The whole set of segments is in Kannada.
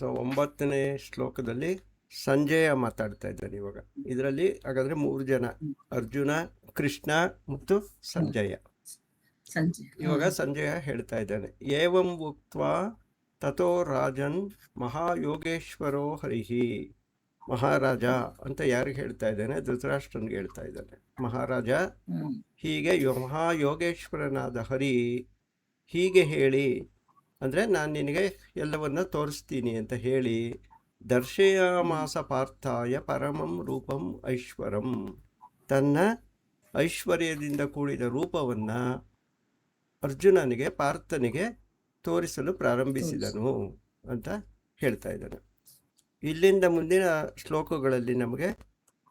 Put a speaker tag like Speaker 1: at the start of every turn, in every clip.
Speaker 1: ಸೊ 9ನೇ ಶ್ಲೋಕದಲ್ಲಿ ಸಂಜಯ ಮಾತಾಡ್ತಾ ಇದ್ದಾನೆ ಇವಾಗ. ಇದರಲ್ಲಿ ಹಾಗಾದ್ರೆ 3 ಜನ, ಅರ್ಜುನ, ಕೃಷ್ಣ ಮತ್ತು ಸಂಜಯ. ಇವಾಗ ಸಂಜಯ ಹೇಳ್ತಾ ಇದ್ದಾನೆ, ಏವಂ ಉಕ್ತ್ವಾ ತಥೋ ರಾಜನ್ ಮಹಾಯೋಗೇಶ್ವರೋ ಹರಿಹಿ. ಮಹಾರಾಜ ಅಂತ ಯಾರಿಗೆ ಹೇಳ್ತಾ ಇದ್ದಾನೆ? ಧೃತರಾಷ್ಟ್ರನ್ಗೆ ಹೇಳ್ತಾ ಇದ್ದಾನೆ. ಮಹಾರಾಜ, ಹೀಗೆ ಮಹಾಯೋಗೇಶ್ವರನಾದ ಹರಿ ಹೀಗೆ ಹೇಳಿ, ಅಂದರೆ ನಾನು ನಿನಗೆ ಎಲ್ಲವನ್ನ ತೋರಿಸ್ತೀನಿ ಅಂತ ಹೇಳಿ, ದರ್ಶಯಾಮಾಸ ಪಾರ್ಥಾಯ ಪರಮಂ ರೂಪಂ ಐಶ್ವರಂ, ತನ್ನ ಐಶ್ವರ್ಯದಿಂದ ಕೂಡಿದ ರೂಪವನ್ನು ಅರ್ಜುನನಿಗೆ, ಪಾರ್ಥನಿಗೆ ತೋರಿಸಲು ಪ್ರಾರಂಭಿಸಿದನು ಅಂತ ಹೇಳ್ತಾ ಇದ್ದಾನೆ. ಇಲ್ಲಿಂದ ಮುಂದಿನ ಶ್ಲೋಕಗಳಲ್ಲಿ ನಮಗೆ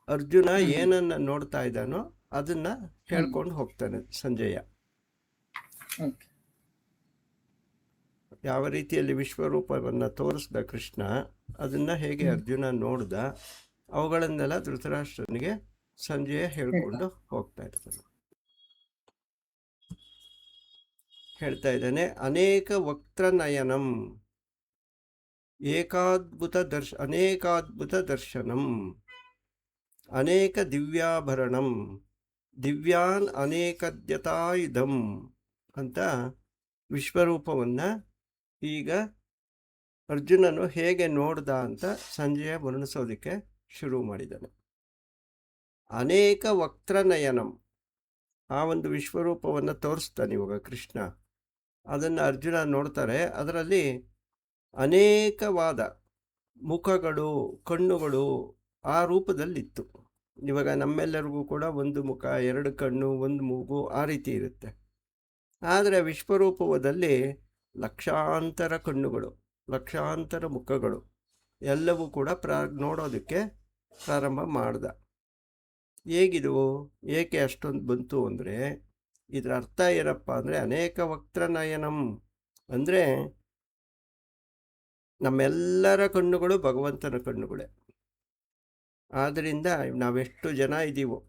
Speaker 1: ಅರ್ಜುನ ಏನನ್ನ ನೋಡ್ತಾ ಇದ್ದಾನೋ ಅದನ್ನ ಹೇಳ್ಕೊಂಡು ಹೋಗ್ತಾನೆ ಸಂಜಯ. ಯಾವ ರೀತಿಯಲ್ಲಿ ವಿಶ್ವರೂಪವನ್ನು ತೋರಿಸ್ದ ಕೃಷ್ಣ, ಅದನ್ನ ಹೇಗೆ ಅರ್ಜುನ ನೋಡ್ದ, ಅವುಗಳನ್ನೆಲ್ಲ ಧೃತರಾಷ್ಟ್ರನಿಗೆ ಸಂಜಯ ಹೇಳ್ಕೊಂಡು ಹೋಗ್ತಾ ಇರ್ತಾನೆ. ಹೇಳ್ತಾ ಇದ್ದಾನೆ, ಅನೇಕ ವಕ್ತ್ರನಯನಂ ಅನೇಕಾದ್ಭುತ ದರ್ಶನಂ ಅನೇಕ ದಿವ್ಯಾಭರಣಂ ದಿವ್ಯಾನ್ ಅನೇಕದ್ಯತಾಯುಧಂ ಅಂತ ವಿಶ್ವರೂಪವನ್ನು ಈಗ ಅರ್ಜುನನು ಹೇಗೆ ನೋಡ್ದ ಅಂತ ಸಂಜಯ ವರ್ಣಿಸೋದಕ್ಕೆ ಶುರು ಮಾಡಿದ್ದಾನೆ. ಅನೇಕ ವಕ್ತ್ರನಯನಂ, ಆ ಒಂದು ವಿಶ್ವರೂಪವನ್ನು ತೋರಿಸ್ತಾನೆ ಇವಾಗ ಕೃಷ್ಣ. ಅದನ್ನು ಅರ್ಜುನ ನೋಡ್ತಾರೆ. ಅದರಲ್ಲಿ ಅನೇಕವಾದ ಮುಖಗಳು, ಕಣ್ಣುಗಳು ಆ ರೂಪದಲ್ಲಿತ್ತು. ಇವಾಗ ನಮ್ಮೆಲ್ಲರಿಗೂ ಕೂಡ ಒಂದು ಮುಖ, 2 ಕಣ್ಣು, 1 ಮೂಗು, ಆ ರೀತಿ ಇರುತ್ತೆ. ಆದರೆ ವಿಶ್ವರೂಪದಲ್ಲಿ ಲಕ್ಷಾಂತರ ಕಣ್ಣುಗಳು, ಲಕ್ಷಾಂತರ ಮುಖಗಳು ಎಲ್ಲವೂ ಕೂಡ ನೋಡೋದಕ್ಕೆ ಪ್ರಾರಂಭ ಮಾಡ್ದ. ಹೇಗಿದು, ಏಕೆ ಅಷ್ಟೊಂದು ಬಂತು ಅಂದರೆ, ಇದರ ಅರ್ಥ ಏನಪ್ಪ ಅಂದರೆ, ಅನೇಕ ವಕ್ತ್ರನಯನಂ ಅಂದರೆ ನಮ್ಮೆಲ್ಲರ ಕಣ್ಣುಗಳು ಭಗವಂತನ ಕಣ್ಣುಗಳೇ. ಆದ್ದರಿಂದ ನಾವೆಷ್ಟು ಜನ ಇದ್ದೀವೋ,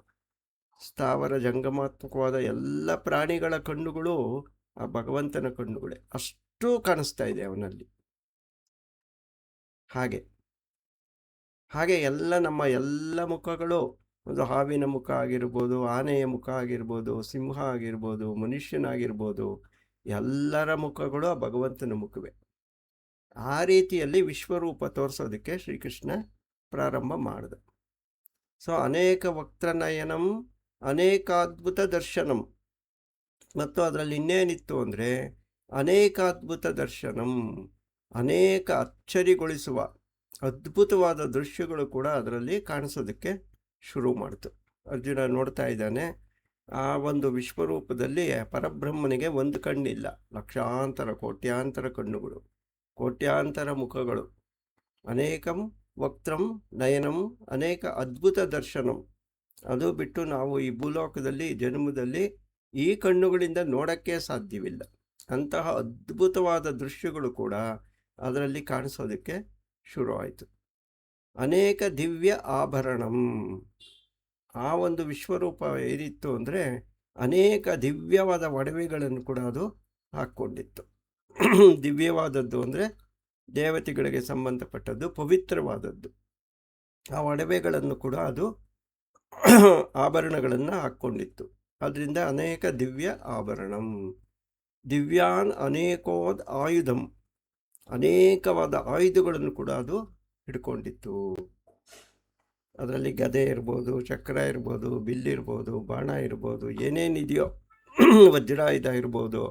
Speaker 1: ಸ್ಥಾವರ ಜಂಗಮಾತ್ಮಕವಾದ ಎಲ್ಲ ಪ್ರಾಣಿಗಳ ಕಣ್ಣುಗಳು ಆ ಭಗವಂತನ ಕಣ್ಣುಗಳೇ. ಅಷ್ಟು ಕಾಣಿಸ್ತಾ ಇದೆ ಅವನಲ್ಲಿ. ಹಾಗೆ ನಮ್ಮ ಎಲ್ಲ ಮುಖಗಳು, ಒಂದು ಹಾವಿನ ಮುಖ ಆಗಿರ್ಬೋದು, ಆನೆಯ ಮುಖ ಆಗಿರ್ಬೋದು, ಸಿಂಹ ಆಗಿರ್ಬೋದು, ಮನುಷ್ಯನಾಗಿರ್ಬೋದು, ಎಲ್ಲರ ಮುಖಗಳು ಆ ಭಗವಂತನ ಮುಖವೇ. ಆ ರೀತಿಯಲ್ಲಿ ವಿಶ್ವರೂಪ ತೋರಿಸೋದಕ್ಕೆ ಶ್ರೀಕೃಷ್ಣ ಪ್ರಾರಂಭ ಮಾಡಿದ. ಸೊ ಅನೇಕ ವಕ್ತ್ರನಯನಂ ಅನೇಕಾದ್ಭುತ ದರ್ಶನಂ, ಮತ್ತು ಅದರಲ್ಲಿ ಇನ್ನೇನಿತ್ತು ಅಂದರೆ ಅನೇಕಾದ್ಭುತ ದರ್ಶನಂ, ಅನೇಕ ಅಚ್ಚರಿಗೊಳಿಸುವ ಅದ್ಭುತವಾದ ದೃಶ್ಯಗಳು ಕೂಡ ಅದರಲ್ಲಿ ಕಾಣಿಸೋದಕ್ಕೆ ಶುರು ಮಾಡಿತು. ಅರ್ಜುನ ನೋಡ್ತಾ ಇದ್ದಾನೆ, ಆ ಒಂದು ವಿಶ್ವರೂಪದಲ್ಲಿ ಪರಬ್ರಹ್ಮನಿಗೆ ಒಂದು ಕಣ್ಣಿಲ್ಲ, ಲಕ್ಷಾಂತರ ಕೋಟ್ಯಾಂತರ ಕಣ್ಣುಗಳು, ಕೋಟ್ಯಾಂತರ ಮುಖಗಳು. ಅನೇಕಂ ವಕ್ತ್ರಂ ನಯನಂ ಅನೇಕ ಅದ್ಭುತ ದರ್ಶನಂ. ಅದು ಬಿಟ್ಟು ನಾವು ಈ ಭೂಲೋಕದಲ್ಲಿ ಜನ್ಮದಲ್ಲಿ ಈ ಕಣ್ಣುಗಳಿಂದ ನೋಡೋಕ್ಕೆ ಸಾಧ್ಯವಿಲ್ಲ. ಅಂತಹ ಅದ್ಭುತವಾದ ದೃಶ್ಯಗಳು ಕೂಡ ಅದರಲ್ಲಿ ಕಾಣಿಸೋದಕ್ಕೆ ಶುರು ಆಯಿತು. ಅನೇಕ ದಿವ್ಯ ಆಭರಣಂ, ಆ ಒಂದು ವಿಶ್ವರೂಪ ಏನಿತ್ತು ಅಂದರೆ ಅನೇಕ ದಿವ್ಯವಾದ ಒಡವೆಗಳನ್ನು ಕೂಡ ಅದು ಹಾಕ್ಕೊಂಡಿತ್ತು. ದಿವ್ಯವಾದದ್ದು ಅಂದರೆ ದೇವತೆಗಳಿಗೆ ಸಂಬಂಧಪಟ್ಟದ್ದು, ಪವಿತ್ರವಾದದ್ದು. ಆ ಒಡವೆಗಳನ್ನು ಕೂಡ ಅದು ಆಭರಣಗಳನ್ನು ಹಾಕ್ಕೊಂಡಿತ್ತು. ಅದರಿಂದ ಅನೇಕ ದಿವ್ಯ ಆಭರಣಂ. ದಿವ್ಯಾನ್ ಅನೇಕೋದ್ ಆಯುಧಂ, ಅನೇಕವಾದ ಆಯುಧಗಳನ್ನು ಕೂಡ ಅದು ಹಿಡ್ಕೊಂಡಿತ್ತು. ಅದರಲ್ಲಿ ಗದೆ ಇರ್ಬೋದು, ಚಕ್ರ ಇರ್ಬೋದು, ಬಿಲ್ಲಿರ್ಬೋದು, ಬಾಣ ಇರ್ಬೋದು, ಏನೇನಿದೆಯೋ, ವಜ್ರಾಯುಧ ಇರ್ಬೋದು,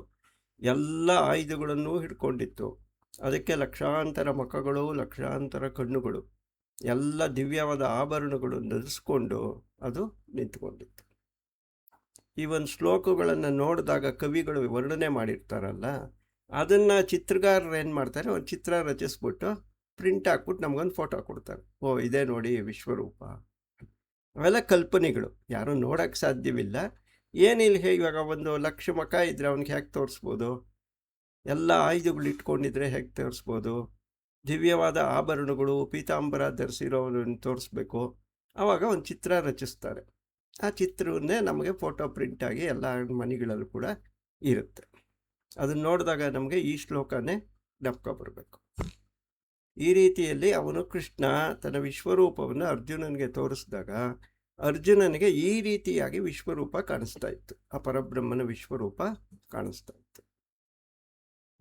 Speaker 1: ಎಲ್ಲ ಆಯುಧಗಳನ್ನು ಹಿಡ್ಕೊಂಡಿತ್ತು. ಅದಕ್ಕೆ ಲಕ್ಷಾಂತರ ಮುಖಗಳು, ಲಕ್ಷಾಂತರ ಕಣ್ಣುಗಳು, ಎಲ್ಲ ದಿವ್ಯವಾದ ಆಭರಣಗಳು ಧರಿಸ್ಕೊಂಡು ಅದು ನಿಂತ್ಕೊಂಡಿತ್ತು. ಈ ಒಂದು ಶ್ಲೋಕಗಳನ್ನು ನೋಡಿದಾಗ ಕವಿಗಳು ವರ್ಣನೆ ಮಾಡಿರ್ತಾರಲ್ಲ, ಅದನ್ನು ಚಿತ್ರಗಾರರು ಏನು ಮಾಡ್ತಾರೆ, ಒಂದು ಚಿತ್ರ ರಚಿಸ್ಬಿಟ್ಟು ಪ್ರಿಂಟ್ ಹಾಕ್ಬಿಟ್ಟು ನಮಗೊಂದು ಫೋಟೋ ಕೊಡ್ತಾರೆ. ಓ, ಇದೇ ನೋಡಿ ವಿಶ್ವರೂಪ. ಅವೆಲ್ಲ ಕಲ್ಪನೆಗಳು, ಯಾರೂ ನೋಡೋಕ್ಕೆ ಸಾಧ್ಯವಿಲ್ಲ. ಏನಿಲ್ಲ, ಇವಾಗ 1,00,000 ಮುಖ ಇದ್ದರೆ ಅವನಿಗೆ ಹೇಗೆ ತೋರಿಸ್ಬೋದು? ಎಲ್ಲ ಆಯುಧಗಳು ಇಟ್ಕೊಂಡಿದ್ರೆ ಹೇಗೆ ತೋರಿಸ್ಬೋದು? ದಿವ್ಯವಾದ ಆಭರಣಗಳು, ಪೀತಾಂಬರ ಧರಿಸಿರೋವನ್ನು ತೋರಿಸ್ಬೇಕು. ಆವಾಗ ಒಂದು ಚಿತ್ರ ರಚಿಸ್ತಾರೆ. ಆ ಚಿತ್ರವನ್ನೇ ನಮಗೆ ಫೋಟೋ ಪ್ರಿಂಟಾಗಿ ಎಲ್ಲ ಮನೆಗಳಲ್ಲೂ ಕೂಡ ಇರುತ್ತೆ. ಅದನ್ನು ನೋಡಿದಾಗ ನಮಗೆ ಈ ಶ್ಲೋಕನೇ ಜ್ಞಾಪಕ ಬರಬೇಕು. ಈ ರೀತಿಯಲ್ಲಿ ಅವನು ಕೃಷ್ಣ ತನ್ನ ವಿಶ್ವರೂಪವನ್ನು ಅರ್ಜುನನಿಗೆ ತೋರಿಸಿದಾಗ ಅರ್ಜುನನಿಗೆ ಈ ರೀತಿಯಾಗಿ ವಿಶ್ವರೂಪ ಕಾಣಿಸ್ತಾ ಇತ್ತು, ಆ ಪರಬ್ರಹ್ಮನ ವಿಶ್ವರೂಪ ಕಾಣಿಸ್ತಾ ಇತ್ತು.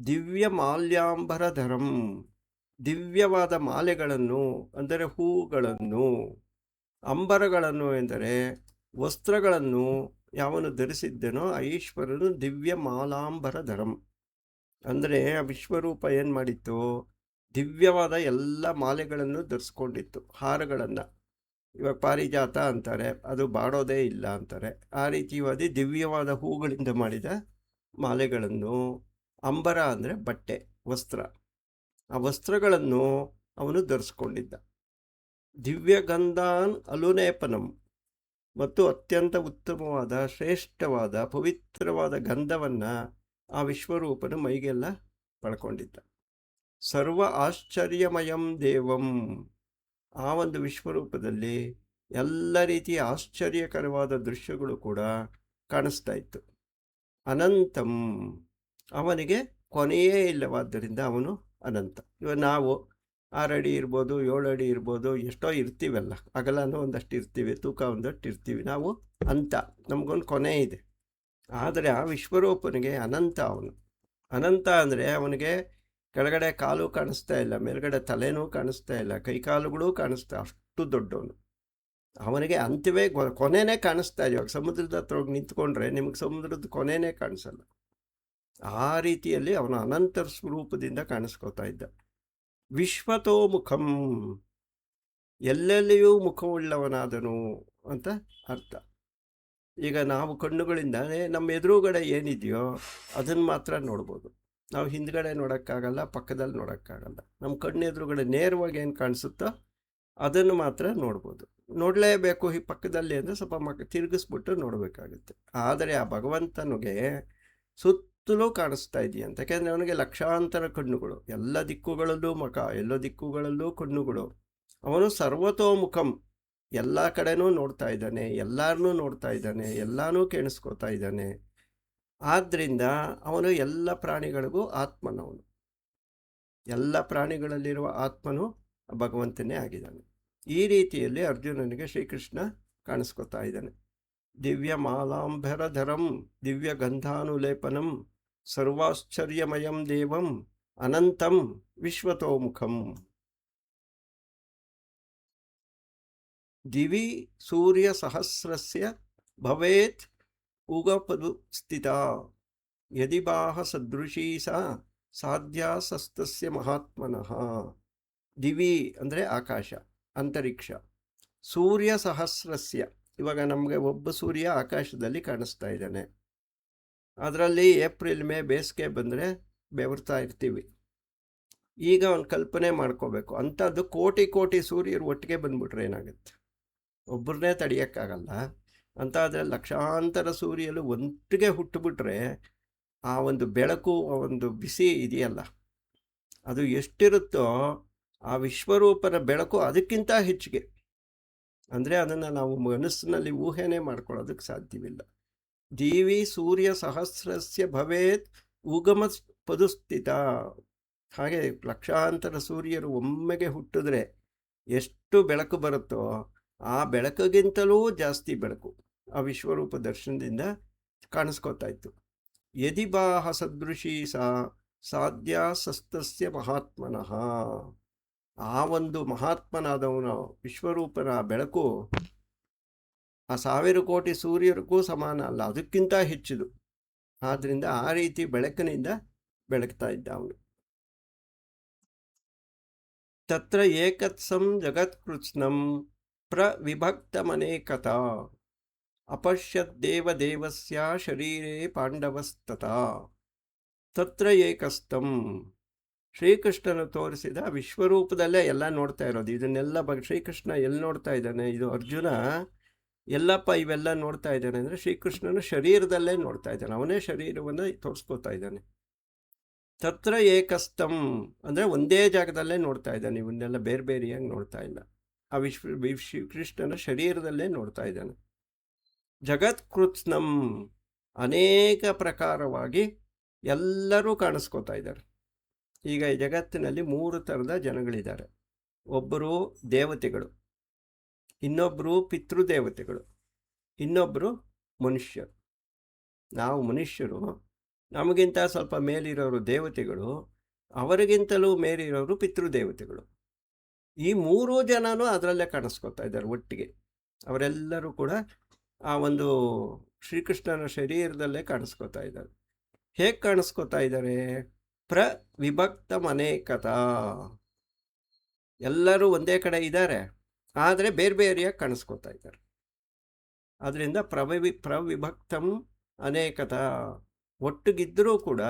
Speaker 1: ದಿವ್ಯ ಮಾಲ್ಯಾಂಬರಧರಂ, ದಿವ್ಯವಾದ ಮಾಲೆಗಳನ್ನು ಅಂದರೆ ಹೂಗಳನ್ನು, ಅಂಬರಗಳನ್ನು ಎಂದರೆ ವಸ್ತ್ರಗಳನ್ನು ಯಾವನು ಧರಿಸಿದ್ದನೋ ಆ ಈಶ್ವರನು ದಿವ್ಯ ಮಾಲಾಂಬರಧರಂ. ಅಂದರೆ ಆ ವಿಶ್ವರೂಪ ಏನು ಮಾಡಿತ್ತು, ದಿವ್ಯವಾದ ಎಲ್ಲ ಮಾಲೆಗಳನ್ನು ಧರಿಸ್ಕೊಂಡಿತ್ತು, ಹಾರಗಳನ್ನು. ಇವಾಗ ಪಾರಿಜಾತ ಅಂತಾರೆ, ಅದು ಬಾಡೋದೇ ಇಲ್ಲ ಅಂತಾರೆ. ಆ ರೀತಿಯಾದ ದಿವ್ಯವಾದ ಹೂಗಳಿಂದ ಮಾಡಿದ ಮಾಲೆಗಳನ್ನು, ಅಂಬರ ಅಂದರೆ ಬಟ್ಟೆ, ವಸ್ತ್ರ, ಆ ವಸ್ತ್ರಗಳನ್ನು ಅವನು ಧರಿಸ್ಕೊಂಡಿದ್ದ. ದಿವ್ಯಗಂಧಾನ್ ಅಲುನೇಪನಂ, ಮತ್ತು ಅತ್ಯಂತ ಉತ್ತಮವಾದ ಶ್ರೇಷ್ಠವಾದ ಪವಿತ್ರವಾದ ಗಂಧವನ್ನು ಆ ವಿಶ್ವರೂಪನ ಮೈಗೆಲ್ಲ ಪಡ್ಕೊಂಡಿದ್ದ. ಸರ್ವ ಆಶ್ಚರ್ಯಮಯಂ ದೇವಂ, ಆ ಒಂದು ವಿಶ್ವರೂಪದಲ್ಲಿ ಎಲ್ಲ ರೀತಿಯ ಆಶ್ಚರ್ಯಕರವಾದ ದೃಶ್ಯಗಳು ಕೂಡ ಕಾಣಿಸ್ತಾ ಇತ್ತು. ಅನಂತಂ, ಅವನಿಗೆ ಕೊನೆಯೇ ಇಲ್ಲವಾದ್ದರಿಂದ ಅವನು ಅನಂತ. ಇವಾಗ ನಾವು 6 ಅಡಿ ಇರ್ಬೋದು, 7 ಅಡಿ ಇರ್ಬೋದು, ಎಷ್ಟೋ ಇರ್ತೀವಲ್ಲ, ಅಗಲನೂ ಒಂದಷ್ಟು ಇರ್ತೀವಿ, ತೂಕ ಒಂದಷ್ಟು ಇರ್ತೀವಿ, ನಾವು ಅಂತ, ನಮಗೊಂದು ಕೊನೆ ಇದೆ. ಆದರೆ ಆ ವಿಶ್ವರೂಪನಿಗೆ ಅನಂತ. ಅವನು ಅನಂತ ಅಂದರೆ ಅವನಿಗೆ ಕೆಳಗಡೆ ಕಾಲು ಕಾಣಿಸ್ತಾ ಇಲ್ಲ, ಮೇಲ್ಗಡೆ ತಲೆನೂ ಕಾಣಿಸ್ತಾ ಇಲ್ಲ, ಕೈಕಾಲುಗಳೂ ಕಾಣಿಸ್ತಾ, ಅಷ್ಟು ದೊಡ್ಡವನು. ಅವನಿಗೆ ಅಂತ್ಯವೇ ಕೊನೆಯೇ ಕಾಣಿಸ್ತಾ ಇದೆ. ಇವಾಗ ಸಮುದ್ರದ ಹತ್ರ ಹೋಗಿ ನಿಂತ್ಕೊಂಡ್ರೆ ನಿಮಗೆ ಸಮುದ್ರದ ಕೊನೆಯೇ ಕಾಣಿಸಲ್ಲ. ಆ ರೀತಿಯಲ್ಲಿ ಅವನು ಅನಂತ ಸ್ವರೂಪದಿಂದ ಕಾಣಿಸ್ಕೋತಾ ಇದ್ದ. ವಿಶ್ವತೋಮುಖಂ, ಎಲ್ಲೆಲ್ಲಿಯೂ ಮುಖವುಳ್ಳವನಾದನು ಅಂತ ಅರ್ಥ. ಈಗ ನಾವು ಕಣ್ಣುಗಳಿಂದ ನಮ್ಮ ಎದುರುಗಡೆ ಏನಿದೆಯೋ ಅದನ್ನು ಮಾತ್ರ ನೋಡ್ಬೋದು. ನಾವು ಹಿಂದ್ಗಡೆ ನೋಡೋಕ್ಕಾಗಲ್ಲ, ಪಕ್ಕದಲ್ಲಿ ನೋಡೋಕ್ಕಾಗಲ್ಲ. ನಮ್ಮ ಕಣ್ಣು ಎದುರುಗಡೆ ನೇರವಾಗಿ ಏನು ಕಾಣಿಸುತ್ತೋ ಅದನ್ನು ಮಾತ್ರ ನೋಡ್ಬೋದು. ನೋಡಲೇಬೇಕು ಈ ಪಕ್ಕದಲ್ಲಿ ಅಂದರೆ ಸ್ವಲ್ಪ ತಿರುಗಿಸ್ಬಿಟ್ಟು ನೋಡಬೇಕಾಗುತ್ತೆ. ಆದರೆ ಆ ಭಗವಂತನಿಗೆ ಸುತ್ತಲೂ ಕಾಣಿಸ್ತಾ ಇದೆಯಂತ. ಯಾಕೆಂದರೆ ಅವನಿಗೆ ಲಕ್ಷಾಂತರ ಕಣ್ಣುಗಳು, ಎಲ್ಲ ದಿಕ್ಕುಗಳಲ್ಲೂ ಮುಖ, ಎಲ್ಲ ದಿಕ್ಕುಗಳಲ್ಲೂ ಕಣ್ಣುಗಳು. ಅವನು ಸರ್ವತೋಮುಖಂ, ಎಲ್ಲ ಕಡೆನೂ ನೋಡ್ತಾ ಇದ್ದಾನೆ, ಎಲ್ಲರನ್ನೂ ನೋಡ್ತಾ ಇದ್ದಾನೆ, ಎಲ್ಲನೂ ಕೇಳಿಸ್ಕೋತಾ ಇದ್ದಾನೆ. ಆದ್ದರಿಂದ ಅವನು ಎಲ್ಲ ಪ್ರಾಣಿಗಳಿಗೂ ಆತ್ಮನವನು. ಎಲ್ಲ ಪ್ರಾಣಿಗಳಲ್ಲಿರುವ ಆತ್ಮನು ಭಗವಂತನೇ ಆಗಿದ್ದಾನೆ. ಈ ರೀತಿಯಲ್ಲಿ ಅರ್ಜುನನಿಗೆ ಶ್ರೀಕೃಷ್ಣ ಕಾಣಿಸ್ಕೋತಾ ಇದ್ದಾನೆ. ದಿವ್ಯ ಮಾಲಾಂಬರಧರಂ ದಿವ್ಯ ಗಂಧಾನುಲೇಪನಂ ಸರ್ವಾಶ್ಚರ್ಯಮಯಂ ದೇವಂ ಅನಂತಂ ವಿಶ್ವತೋಮುಖಂ. ದಿವಿ ಸೂರ್ಯ ಸಹಸ್ರಸ್ಯ ಭವೇತ್ ಉಗಪದು ಸ್ಥಿತ ಯದಿ ಬಾಹ ಸದೃಶೀ ಸಾ ಸಾಧ್ಯಾಸಸ್ತಸ್ಯ ಮಹಾತ್ಮನಃ. ದಿವಿ ಅಂದರೆ ಆಕಾಶ, ಅಂತರಿಕ್ಷ. ಸೂರ್ಯ ಸಹಸ್ರಸ್ಯ, ಇವಾಗ ನಮಗೆ ಒಬ್ಬ ಸೂರ್ಯ ಆಕಾಶದಲ್ಲಿ ಕಾಣಿಸ್ತಾ ಇದ್ದಾನೆ. ಅದರಲ್ಲಿ ಏಪ್ರಿಲ್ ಮೇ ಬೇಸಿಗೆ ಬಂದರೆ ಬೆವರ್ತಾ ಇರ್ತೀವಿ. ಈಗ ಒಂದು ಕಲ್ಪನೆ ಮಾಡ್ಕೋಬೇಕು, ಅಂಥದ್ದು ಕೋಟಿ ಕೋಟಿ ಸೂರ್ಯರು ಒಟ್ಟಿಗೆ ಬಂದ್ಬಿಟ್ರೆ ಏನಾಗುತ್ತೆ? ಒಬ್ಬರನ್ನೇ ತಡೆಯೋಕ್ಕಾಗಲ್ಲ. ಅಂತ ಆದರೆ ಲಕ್ಷಾಂತರ ಸೂರ್ಯರು ಒಟ್ಟಿಗೆ ಹುಟ್ಟುಬಿಟ್ರೆ ಆ ಒಂದು ಬೆಳಕು, ಆ ಒಂದು ಬಿಸಿ ಇದೆಯಲ್ಲ, ಅದು ಎಷ್ಟಿರುತ್ತೋ ಆ ವಿಶ್ವರೂಪನ ಬೆಳಕು ಅದಕ್ಕಿಂತ ಹೆಚ್ಚಿಗೆ. ಅಂದರೆ ಅದನ್ನು ನಾವು ಮನಸ್ಸಿನಲ್ಲಿ ಊಹೆನೇ ಮಾಡ್ಕೊಳ್ಳೋದಕ್ಕೆ ಸಾಧ್ಯವಿಲ್ಲ. ದಿವಿ ಸೂರ್ಯ ಸಹಸ್ರಸ್ಯ ಭವೇತ್ ಉಗಮ ಪದುಸ್ಥಿತ. ಹಾಗೆ ಲಕ್ಷಾಂತರ ಸೂರ್ಯರು ಒಮ್ಮೆಗೆ ಹುಟ್ಟಿದ್ರೆ ಎಷ್ಟು ಬೆಳಕು ಬರುತ್ತೋ ಆ ಬೆಳಕಿಗಿಂತಲೂ ಜಾಸ್ತಿ ಬೆಳಕು ಆ ವಿಶ್ವರೂಪ ದರ್ಶನದಿಂದ ಕಾಣಿಸ್ಕೋತಾ ಇತ್ತು. ಯದಿ ಬಾಹ ಸದೃಶೀ ಸಾ ಸಾಧ್ಯಾಸಸ್ತಸ್ಯ ಮಹಾತ್ಮನಃ. ಆ ಒಂದು ಮಹಾತ್ಮನಾದವನ ವಿಶ್ವರೂಪನ ಬೆಳಕು ಆ 1000 ಕೋಟಿ ಸೂರ್ಯರಿಗೂ ಸಮಾನ ಅಲ್ಲ, ಅದಕ್ಕಿಂತ ಹೆಚ್ಚಿದು. ಆದ್ದರಿಂದ ಆ ರೀತಿ ಬೆಳಕಿನಿಂದ ಬೆಳಗ್ತಾ ಇದ್ದ ಅವನು. ತತ್ರ ಏಕತ್ಸಂ ಜಗತ್ಕೃತ್ಸ್ನಂ ಪ್ರವಿಭಕ್ತಮನೇಕತಾ ಅಪಶ್ಯದ್ದೇವದೇವಸ್ಯ ಶರೀರೇ ಪಾಂಡವಸ್ತತಾ. ತತ್ರ ಏಕಸ್ತಂ, ಶ್ರೀಕೃಷ್ಣನು ತೋರಿಸಿದ ವಿಶ್ವರೂಪದಲ್ಲೇ ಎಲ್ಲ ನೋಡ್ತಾ ಇರೋದು. ಇದನ್ನೆಲ್ಲ ಶ್ರೀಕೃಷ್ಣ ಎಲ್ಲಿ ನೋಡ್ತಾ ಇದ್ದಾನೆ? ಇದು ಅರ್ಜುನ ಎಲ್ಲಪ್ಪ ಇವೆಲ್ಲ ನೋಡ್ತಾ ಇದ್ದಾನೆ ಅಂದರೆ ಶ್ರೀಕೃಷ್ಣನ ಶರೀರದಲ್ಲೇ ನೋಡ್ತಾ ಇದ್ದಾನೆ. ಅವನೇ ಶರೀರವನ್ನು ತೋರಿಸ್ಕೋತಾ ಇದ್ದಾನೆ. ತತ್ರ ಏಕಸ್ತಂ ಅಂದರೆ ಒಂದೇ ಜಾಗದಲ್ಲೇ ನೋಡ್ತಾ ಇದ್ದಾನೆ, ಇವನ್ನೆಲ್ಲ ಬೇರೆ ಬೇರೆಯಾಗಿ ನೋಡ್ತಾ ಇಲ್ಲ. ಆ ಕೃಷ್ಣನ ಶರೀರದಲ್ಲೇ ನೋಡ್ತಾ ಇದ್ದಾನೆ. ಜಗತ್ಕೃತ್ಸ್ನಂ, ಅನೇಕ ಪ್ರಕಾರವಾಗಿ ಎಲ್ಲರೂ ಕಾಣಿಸ್ಕೋತಾ ಇದ್ದಾರೆ. ಈಗ ಈ ಜಗತ್ತಿನಲ್ಲಿ 3 ಥರದ ಜನಗಳಿದ್ದಾರೆ. ಒಬ್ಬರು ದೇವತೆಗಳು, ಇನ್ನೊಬ್ಬರು ಪಿತೃದೇವತೆಗಳು, ಇನ್ನೊಬ್ಬರು ಮನುಷ್ಯರು. ನಾವು ಮನುಷ್ಯರು, ನಮಗಿಂತ ಸ್ವಲ್ಪ ಮೇಲಿರೋರು ದೇವತೆಗಳು, ಅವರಿಗಿಂತಲೂ ಮೇಲಿರೋರು ಪಿತೃದೇವತೆಗಳು. ಈ 3 ಜನನೂ ಅದರಲ್ಲೇ ಕಾಣಿಸ್ಕೊತಾ ಇದ್ದಾರೆ ಒಟ್ಟಿಗೆ. ಅವರೆಲ್ಲರೂ ಕೂಡ ಆ ಒಂದು ಶ್ರೀಕೃಷ್ಣನ ಶರೀರದಲ್ಲೇ ಕಾಣಿಸ್ಕೊತಾ ಇದ್ದಾರೆ. ಹೇಗೆ ಕಾಣಿಸ್ಕೊತಾ ಇದ್ದಾರೆ? ಪ್ರವಿಭಕ್ತ ಅನೇಕತಾ. ಎಲ್ಲರೂ ಒಂದೇ ಕಡೆ ಇದ್ದಾರೆ, ಆದರೆ ಬೇರೆ ಬೇರೆಯಾಗಿ ಕಾಣಿಸ್ಕೊತಾ ಇದ್ದಾರೆ. ಅದರಿಂದ ಪ್ರವಿಭಕ್ತಂ ಅನೇಕತಾ, ಒಟ್ಟಿಗಿದ್ದರೂ ಕೂಡ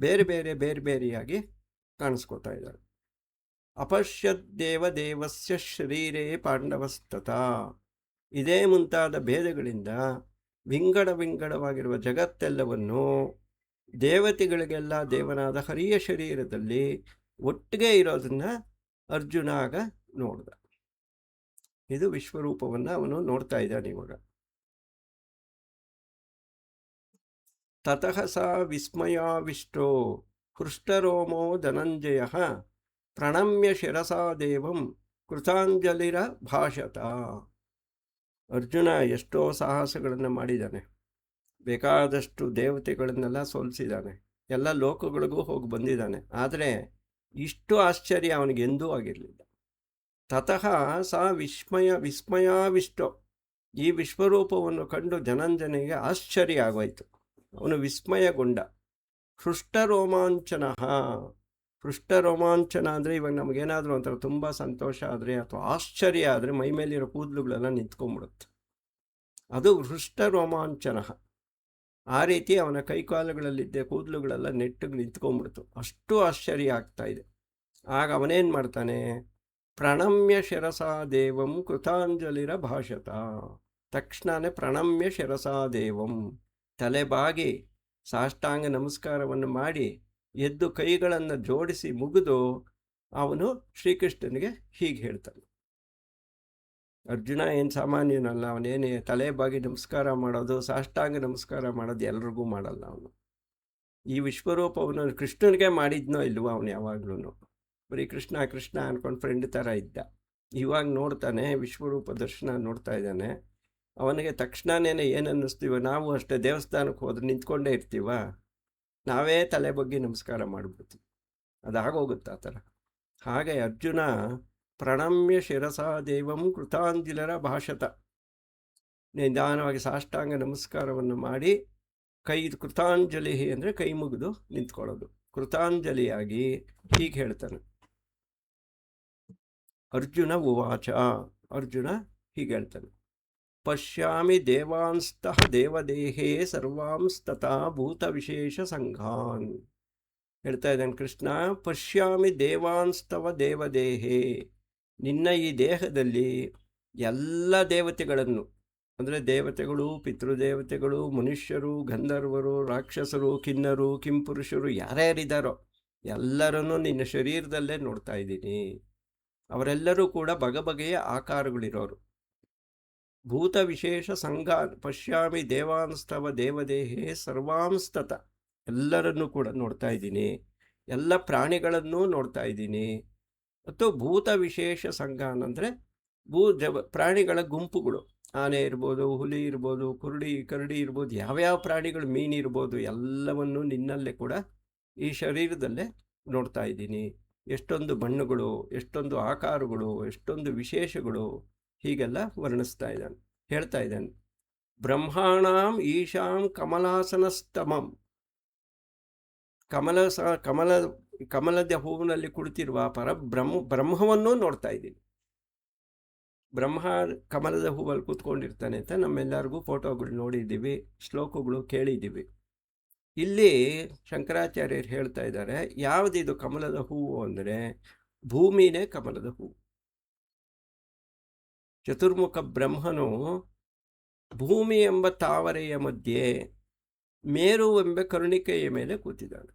Speaker 1: ಬೇರೆ ಬೇರೆಯಾಗಿ ಕಾಣಿಸ್ಕೊತಾ ಇದ್ದಾರೆ. ಅಪಶ್ಯದ್ದೇವ ದೇವಸ್ಯ ಶರೀರೇ ಪಾಂಡವಸ್ತತಾ. ಇದೇ ಮುಂತಾದ ಭೇದಗಳಿಂದ ವಿಂಗಡವಾಗಿರುವ ಜಗತ್ತೆಲ್ಲವನ್ನು ದೇವತೆಗಳಿಗೆಲ್ಲ ದೇವನಾದ ಹರಿಯ ಶರೀರದಲ್ಲಿ ಒಟ್ಟಿಗೆ ಇರೋದನ್ನ ಅರ್ಜುನ ಆಗ ನೋಡ್ದ. ಇದು ವಿಶ್ವರೂಪವನ್ನು ಅವನು ನೋಡ್ತಾ ಇದ್ದಾನೆ ಇವಾಗ. ತತಃ ಸ ವಿಸ್ಮಯಾವಿಷ್ಟೋ ಹೃಷ್ಟರೋಮೋ ಧನಂಜಯ ಪ್ರಣಮ್ಯ ಶಿರಸಾ ದೇವಂ ಕೃತಾಂಜಲಿರ ಭಾಷತ. ಅರ್ಜುನ ಎಷ್ಟೋ ಸಾಹಸಗಳನ್ನು ಮಾಡಿದ್ದಾನೆ, ಬೇಕಾದಷ್ಟು ದೇವತೆಗಳನ್ನೆಲ್ಲ ಸೋಲಿಸಿದ್ದಾನೆ, ಎಲ್ಲ ಲೋಕಗಳಿಗೂ ಹೋಗಿ ಬಂದಿದ್ದಾನೆ. ಆದರೆ ಇಷ್ಟು ಆಶ್ಚರ್ಯ ಅವನಿಗೆ ಎಂದೂ ಆಗಿರಲಿಲ್ಲ. ತತಃ ಸ ವಿಸ್ಮಯಾವಿಷ್ಟೋ, ಈ ವಿಶ್ವರೂಪವನ್ನು ಕಂಡು ಧನಂಜಯನಿಗೆ ಆಶ್ಚರ್ಯ ಆಗೋಯ್ತು. ಅವನು ವಿಸ್ಮಯಗೊಂಡ. ಹೃಷ್ಟರೋಮಾಂಚನ. ಹೃಷ್ಟರೋಮಾಂಚನ ಅಂದರೆ ಇವಾಗ ನಮಗೇನಾದರೂ ಒಂಥರ ತುಂಬ ಸಂತೋಷ ಆದರೆ ಅಥವಾ ಆಶ್ಚರ್ಯ ಆದರೆ ಮೈಮೇಲಿರೋ ಕೂದಲುಗಳೆಲ್ಲ ನಿಂತ್ಕೊಂಡ್ಬಿಡುತ್ತೆ, ಅದು ಹೃಷ್ಟರೋಮಾಂಚನ. ಆ ರೀತಿ ಅವನ ಕೈಕಾಲುಗಳಲ್ಲಿದ್ದ ಕೂದಲುಗಳೆಲ್ಲ ನೆಟ್ಟಿಗೆ ನಿಂತ್ಕೊಂಡ್ಬಿಡ್ತು, ಅಷ್ಟು ಆಶ್ಚರ್ಯ ಆಗ್ತಾ ಇದೆ. ಆಗ ಅವನೇನು ಮಾಡ್ತಾನೆ? ಪ್ರಣಮ್ಯ ಶಿರಸಾ ದೇವಂ ಕೃತಾಂಜಲಿರ ಭಾಷತ. ತಕ್ಷಣವೇ ಪ್ರಣಮ್ಯ ಶಿರಸಾ ದೇವಂ, ತಲೆಬಾಗಿ ಸಾಷ್ಟಾಂಗ ನಮಸ್ಕಾರವನ್ನು ಮಾಡಿ ಎದ್ದು ಕೈಗಳನ್ನು ಜೋಡಿಸಿ ಮುಗಿದು ಅವನು ಶ್ರೀಕೃಷ್ಣನಿಗೆ ಹೀಗೆ ಹೇಳ್ತಾನೆ. ಅರ್ಜುನ ಏನು ಸಾಮಾನ್ಯನಲ್ಲ, ಅವನೇನೇ ತಲೆಬಾಗಿ ನಮಸ್ಕಾರ ಮಾಡೋದು, ಸಾಷ್ಟಾಂಗ ನಮಸ್ಕಾರ ಮಾಡೋದು ಎಲ್ರಿಗೂ ಮಾಡಲ್ಲ ಅವನು. ಈ ವಿಶ್ವರೂಪವನ್ನು ಕೃಷ್ಣನಿಗೆ ಮಾಡಿದ್ನೋ ಇಲ್ವೋ ಅವನು ಯಾವಾಗ್ಲೂ ಬರೀ ಕೃಷ್ಣ ಕೃಷ್ಣ ಅನ್ಕೊಂಡು ಫ್ರೆಂಡ್ ಥರ ಇದ್ದ. ಇವಾಗ ನೋಡ್ತಾನೆ, ವಿಶ್ವರೂಪ ದರ್ಶನ ನೋಡ್ತಾ ಇದ್ದಾನೆ. ಅವನಿಗೆ ತಕ್ಷಣನೇ ಏನು ಅನ್ನಿಸ್ತೀವ, ನಾವು ಅಷ್ಟೇ ದೇವಸ್ಥಾನಕ್ಕೆ ಹೋದ್ರೆ ನಿಂತ್ಕೊಂಡೇ ಇರ್ತೀವ, ನಾವೇ ತಲೆ ಬಗ್ಗೆ ನಮಸ್ಕಾರ ಮಾಡಿಬಿಡ್ತೀವಿ, ಅದಾಗೋಗುತ್ತೆ ಆ ಥರ. ಹಾಗೆ ಅರ್ಜುನ ಪ್ರಣಮ್ಯ ಶಿರಸಾ ದೇವಂ ಕೃತಾಂಜಲಿರ ಭಾಷತ, ನಿಧಾನವಾಗಿ ಸಾಷ್ಟಾಂಗ ನಮಸ್ಕಾರವನ್ನು ಮಾಡಿ ಕೃತಾಂಜಲಿ ಅಂದರೆ ಕೈ ಮುಗಿದು ನಿಂತ್ಕೊಳ್ಳೋದು, ಕೃತಾಂಜಲಿಯಾಗಿ ಹೀಗೆ ಹೇಳ್ತಾನೆ. ಅರ್ಜುನ ಉವಾಚ, ಅರ್ಜುನ ಹೀಗೆ ಹೇಳ್ತಾನೆ. ಪಶ್ಯಾಮಿ ದೇವಾಂಸ್ತಃ ದೇವದೇಹೇ ಸರ್ವಾಂಸ್ತತಾ ಭೂತ ವಿಶೇಷ ಸಂಘಾನ್. ಹೇಳ್ತಾ ಇದ್ದಾನೆ ಕೃಷ್ಣ, ಪಶ್ಯಾಮಿ ದೇವಾಂಸ್ತವ ದೇವದೇಹೇ, ನಿನ್ನ ಈ ದೇಹದಲ್ಲಿ ಎಲ್ಲ ದೇವತೆಗಳನ್ನು, ಅಂದರೆ ದೇವತೆಗಳು, ಪಿತೃದೇವತೆಗಳು, ಮನುಷ್ಯರು, ಗಂಧರ್ವರು, ರಾಕ್ಷಸರು, ಕಿನ್ನರು, ಕಿಂಪುರುಷರು, ಯಾರ್ಯಾರಿದ್ದಾರೋ ಎಲ್ಲರನ್ನೂ ನಿನ್ನ ಶರೀರದಲ್ಲೇ ನೋಡ್ತಾ ಇದ್ದೀನಿ. ಅವರೆಲ್ಲರೂ ಕೂಡ ಬಗೆಯ ಆಕಾರಗಳಿರೋರು. ಭೂತ ವಿಶೇಷ ಸಂಘ ಪಶ್ಯಾಮಿ ದೇವಾಂಸ್ತವ ದೇವದೇಹೇ ಸರ್ವಾಂಸ್ತತ, ಎಲ್ಲರನ್ನೂ ಕೂಡ ನೋಡ್ತಾ ಇದ್ದೀನಿ, ಎಲ್ಲ ಪ್ರಾಣಿಗಳನ್ನೂ ನೋಡ್ತಾ ಇದ್ದೀನಿ. ಮತ್ತು ಭೂತ ವಿಶೇಷ ಸಂಘ ಅಂದರೆ ಪ್ರಾಣಿಗಳ ಗುಂಪುಗಳು, ಆನೆ ಇರ್ಬೋದು, ಹುಲಿ ಇರ್ಬೋದು, ಕರಡಿ ಇರ್ಬೋದು, ಯಾವ್ಯಾವ ಪ್ರಾಣಿಗಳು, ಮೀನಿರ್ಬೋದು, ಎಲ್ಲವನ್ನೂ ನಿನ್ನಲ್ಲೇ ಕೂಡ ಈ ಶರೀರದಲ್ಲೇ ನೋಡ್ತಾ ಇದ್ದೀನಿ. ಎಷ್ಟೊಂದು ಬಣ್ಣಗಳು, ಎಷ್ಟೊಂದು ಆಕಾರಗಳು, ಎಷ್ಟೊಂದು ವಿಶೇಷಗಳು, ಹೀಗೆಲ್ಲ ವರ್ಣಿಸ್ತಾ ಇದ್ದಾನೆ, ಹೇಳ್ತಾ ಇದ್ದಾನೆ. ಬ್ರಹ್ಮಾಣಾಂ ಈಶಾಂ ಕಮಲಾಸನಸ್ತಮಂ, ಕಮಲದ ಹೂವಿನಲ್ಲಿ ಕುಳಿತಿರುವ ಬ್ರಹ್ಮವನ್ನೂ ನೋಡ್ತಾ ಇದ್ದೀನಿ. ಬ್ರಹ್ಮ ಕಮಲದ ಹೂವಲ್ಲಿ ಕೂತ್ಕೊಂಡಿರ್ತಾನೆ ಅಂತ ನಮ್ಮೆಲ್ಲರಿಗೂ ಫೋಟೋಗಳು ನೋಡಿದ್ದೀವಿ, ಶ್ಲೋಕಗಳು ಕೇಳಿದ್ದೀವಿ. ಇಲ್ಲಿ ಶಂಕರಾಚಾರ್ಯರು ಹೇಳ್ತಾ ಇದ್ದಾರೆ, ಯಾವುದಿದು ಕಮಲದ ಹೂವು ಅಂದರೆ ಭೂಮಿನೇ ಕಮಲದ ಹೂವು. ಚತುರ್ಮುಖ ಬ್ರಹ್ಮನು ಭೂಮಿ ಎಂಬ ತಾವರೆಯ ಮಧ್ಯೆ ಮೇರು ಎಂಬ ಕರುಣಿಕೆಯ ಮೇಲೆ ಕೂತಿದ್ದಾನೆ.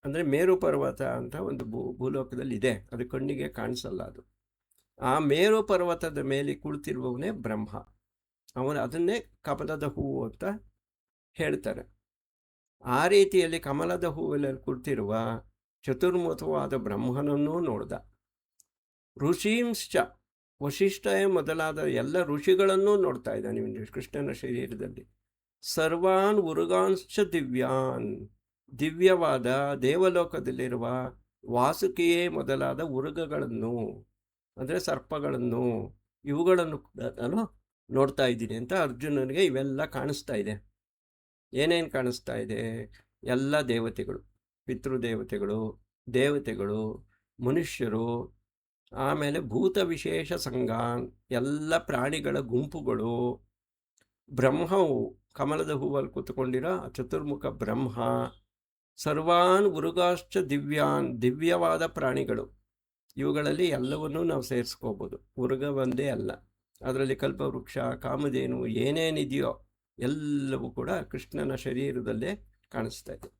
Speaker 1: ಅಂದರೆ ಮೇರು ಪರ್ವತ ಅಂತ ಒಂದು ಭೂಲೋಕದಲ್ಲಿ ಇದೆ, ಅದು ಕಣ್ಣಿಗೆ ಕಾಣಿಸಲ್ಲ. ಅದು ಆ ಮೇರು ಪರ್ವತದ ಮೇಲೆ ಕುಳಿತಿರುವವನೇ ಬ್ರಹ್ಮ. ಅವನು ಅದನ್ನೇ ಕಮಲದ ಹೂವು ಅಂತ ಹೇಳ್ತಾರೆ. ಆ ರೀತಿಯಲ್ಲಿ ಕಮಲದ ಹೂವಿನಲ್ಲಿ ಕುಳಿತಿರುವ ಚತುರ್ಮುಖವಾದ ಬ್ರಹ್ಮನನ್ನೂ ನೋಡ್ದ. ಋಷೀಂಶ್ಚ, ವಶಿಷ್ಠ ಮೊದಲಾದ ಎಲ್ಲ ಋಷಿಗಳನ್ನೂ ನೋಡ್ತಾ ಇದ್ದಾನೆ ಕೃಷ್ಣನ ಶರೀರದಲ್ಲಿ. ಸರ್ವಾನ್ ಉರುಗಾಂಶ್ಚ ದಿವ್ಯಾನ್, ದಿವ್ಯವಾದ ದೇವಲೋಕದಲ್ಲಿರುವ ವಾಸುಕಿಯೇ ಮೊದಲಾದ ಉರುಗಗಳನ್ನು, ಅಂದರೆ ಸರ್ಪಗಳನ್ನು, ಇವುಗಳನ್ನು ಕೂಡ ನಾನು ನೋಡ್ತಾ ಇದ್ದೀನಿ ಅಂತ ಅರ್ಜುನನಿಗೆ ಇವೆಲ್ಲ ಕಾಣಿಸ್ತಾ ಇದೆ. ಏನೇನು ಕಾಣಿಸ್ತಾ ಇದೆ? ಎಲ್ಲ ದೇವತೆಗಳು, ಪಿತೃದೇವತೆಗಳು, ದೇವತೆಗಳು, ಮನುಷ್ಯರು, ಆಮೇಲೆ ಭೂತ ವಿಶೇಷ ಸಂಘಾನ್, ಎಲ್ಲ ಪ್ರಾಣಿಗಳ ಗುಂಪುಗಳು, ಬ್ರಹ್ಮವು ಕಮಲದ ಹೂವಲ್ಲಿ ಕೂತ್ಕೊಂಡಿರೋ ಚತುರ್ಮುಖ ಬ್ರಹ್ಮ, ಸರ್ವಾನ್ ಉರುಗಾಶ್ಚ ದಿವ್ಯಾನ್, ದಿವ್ಯವಾದ ಪ್ರಾಣಿಗಳು, ಇವುಗಳಲ್ಲಿ ಎಲ್ಲವನ್ನೂ ನಾವು ಸೇರಿಸ್ಕೋಬೋದು. ಉರುಗ ಒಂದೇ ಅಲ್ಲ, ಅದರಲ್ಲಿ ಕಲ್ಪವೃಕ್ಷ, ಕಾಮಧೇನು, ಏನೇನಿದೆಯೋ ಎಲ್ಲವೂ ಕೂಡ ಕೃಷ್ಣನ ಶರೀರದಲ್ಲೇ ಕಾಣಿಸ್ತಾ ಇದೆ.